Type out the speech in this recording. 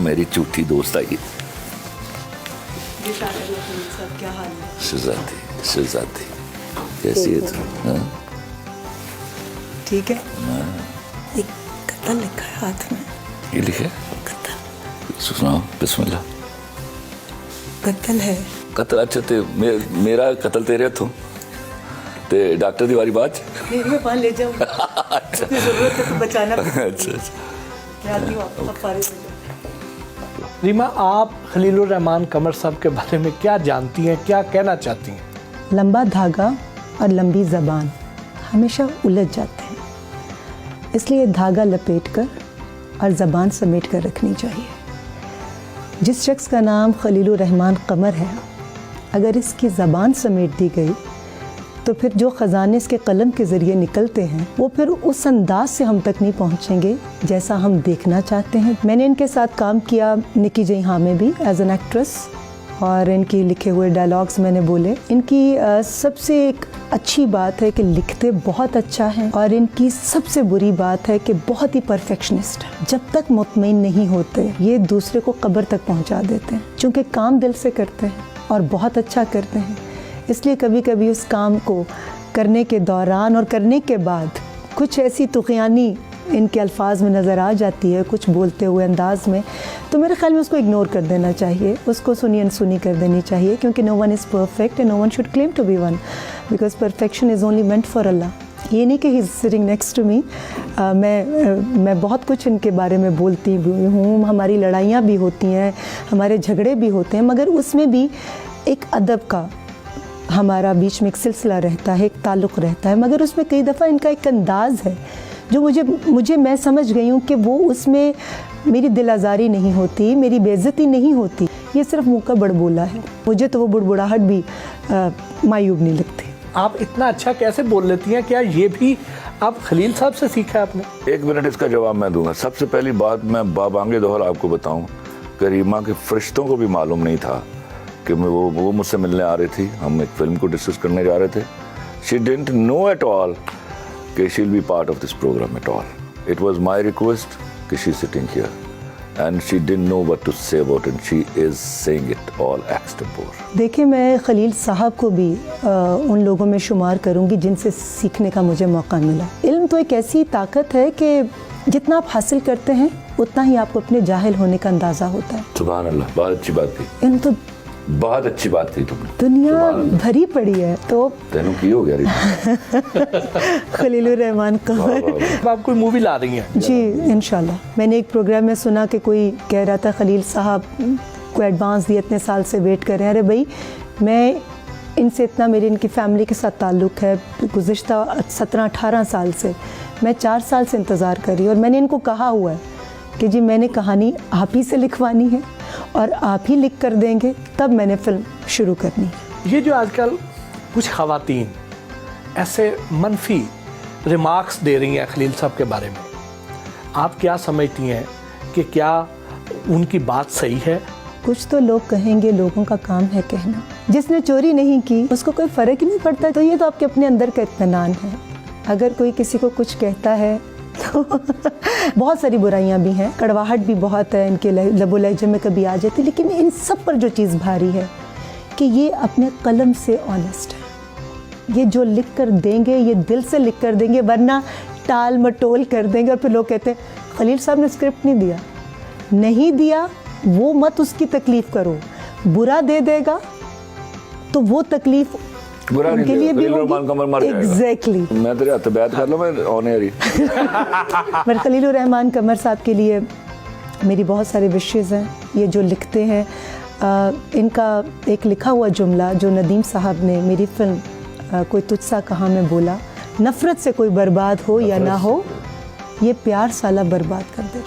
मेरी झूठी दोस्त आई। क्या हाल है? शहजादी कैसी है तू? हाँ? ठीक है। एक कत्ल लिखा है हाथ में। ये लिखे? कत्ल। सुनाओ बिस्मिल्लाह। कत्ल है। कत्ल? अच्छा ते मेरा कत्ल तेरे हथों ते डॉक्टर दी वारी बात मेरे में पान ले जाऊँ। अच्छा जरूरत है तो बचाना। अच्छा। मैं आती हूँ, आप फारिग हो जाओ। रीमा, आप खलीलुर रहमान कमर साहब के बारे में क्या जानती हैं, क्या कहना चाहती हैं? लंबा धागा और लंबी ज़बान हमेशा उलझ जाते हैं, इसलिए धागा लपेट कर और ज़बान समेट कर रखनी चाहिए। जिस शख्स का नाम खलीलुर रहमान कमर है, अगर इसकी ज़बान समेट दी गई तो फिर जो ख़जाने इसके कलम के ज़रिए निकलते हैं वो फिर उस अंदाज से हम तक नहीं पहुँचेंगे जैसा हम देखना चाहते हैं। मैंने इनके साथ काम किया निकी जहाँ में भी एज एन एक्ट्रेस, और इनकी लिखे हुए डायलॉग्स मैंने बोले। इनकी सबसे एक अच्छी बात है कि लिखते बहुत अच्छा है, और इनकी सबसे बुरी बात है कि बहुत ही परफेक्शनिस्ट है। जब तक मुतमईन नहीं होते ये दूसरे को कब्र तक पहुंचा देते हैं, चूँकि काम दिल से करते हैं और बहुत अच्छा करते हैं, इसलिए कभी कभी उस काम को करने के दौरान और करने के बाद कुछ ऐसी तुग़यानी इनके अल्फाज में नज़र आ जाती है, कुछ बोलते हुए अंदाज में, तो मेरे ख्याल में उसको इग्नोर कर देना चाहिए, उसको सुनी अनसुनी कर देनी चाहिए, क्योंकि no one is perfect and no one should claim to be one, because perfection is only meant for Allah. ये नहीं कि he is sitting next to me. मैं बहुत कुछ इनके बारे में बोलती भी हूँ, हमारी लड़ाइयाँ भी होती हैं, हमारे झगड़े भी होते हैं, मगर उसमें भी एक अदब का हमारा बीच में एक सिलसिला रहता है, एक ताल्लुक़ रहता है, मगर उसमें कई दफ़ा इनका एक अंदाज़ है जो मुझे मैं समझ गई हूँ कि वो उसमें मेरी दिल आज़ारी नहीं होती, मेरी बेइज्जती नहीं होती, ये सिर्फ मुँह का बड़बोला है। मुझे तो वो बुड़बुड़ाहट भी मायूब नहीं लगती। आप इतना अच्छा कैसे बोल लेती हैं? क्या ये भी आप खलील साहब से सीखा है आपने? 1 मिनट इसका जवाब मैं दूंगा। सबसे पहली बात मैं बाबांगे दोहर आपको बताऊं, करीमा के फरिश्तों को भी मालूम नहीं था कि वो मुझसे मिलने आ रही थी, हम एक फिल्म को डिस्कस करने जा रहे थे। She didn't know at all कि she will be part of this programme at all. It was my request कि she sitting here and she didn't know what to say about it, she is saying it all extempore. देखिए, मैं खलील साहब को भी उन लोगों में शुमार करूंगी जिनसे सीखने का मुझे मौका मिला। इल्म तो एक ऐसी ताकत है कि जितना आप हासिल करते हैं उतना ही आपको अपने जाहिल होने का अंदाज़ा होता है। सुभान अल्लाह, बहुत अच्छी बात की। इल्म तो बहुत अच्छी बात थी तुमने। दुनिया भरी पड़ी है तो तेनों की हो गया खलीलुर रहमान कमर। आप कोई मूवी ला रही हैं? जी इंशाल्लाह। मैंने एक प्रोग्राम में सुना कि कोई कह रहा था खलील साहब को एडवांस दिए, इतने साल से वेट कर रहे हैं। अरे भाई, मैं इनसे इतना, मेरी इनकी फैमिली के साथ ताल्लुक़ है गुज़िश्ता 17-18 साल से। मैं 4 साल से इंतज़ार कर रही हूँ, और मैंने इनको कहा हुआ है कि जी मैंने कहानी आप ही से लिखवानी है और आप ही लिख कर देंगे, तब मैंने फिल्म शुरू करनी है। ये जो आजकल कुछ ख़वातीन ऐसे मनफी रिमार्क्स दे रही हैं खलील साहब के बारे में, आप क्या समझती हैं कि क्या उनकी बात सही है? कुछ तो लोग कहेंगे, लोगों का काम है कहना। जिसने चोरी नहीं की उसको कोई फ़र्क ही नहीं पड़ता, तो ये तो आपके अपने अंदर का इत्मीनान है। अगर कोई किसी को कुछ कहता है तो बहुत सारी बुराइयां भी हैं, कड़वाहट भी बहुत है, इनके लबो लहजे में कभी आ जाती, लेकिन इन सब पर जो चीज़ भारी है कि ये अपने कलम से ऑनेस्ट है। ये जो लिख कर देंगे ये दिल से लिख कर देंगे, वरना टाल मटोल कर देंगे। और फिर लोग कहते हैं खलील साहब ने स्क्रिप्ट नहीं दिया, वो मत उसकी तकलीफ़ करो। बुरा दे देगा तो वो तकलीफ़ बुरा उनके लिए भी होगी। एग्जैक्टली। मैं तेरे हाथ बैत कर लूं, मैं ऑन एयर ही। पर खलीलुर रहमान कमर साहब के लिए मेरी बहुत सारे विशेज़ हैं। ये जो लिखते हैं, इनका एक लिखा हुआ जुमला जो नदीम साहब ने मेरी फिल्म कोई तुझसा कहाँ में बोला, नफ़रत से कोई बर्बाद हो या ना हो, ये प्यार साला बर्बाद कर देता।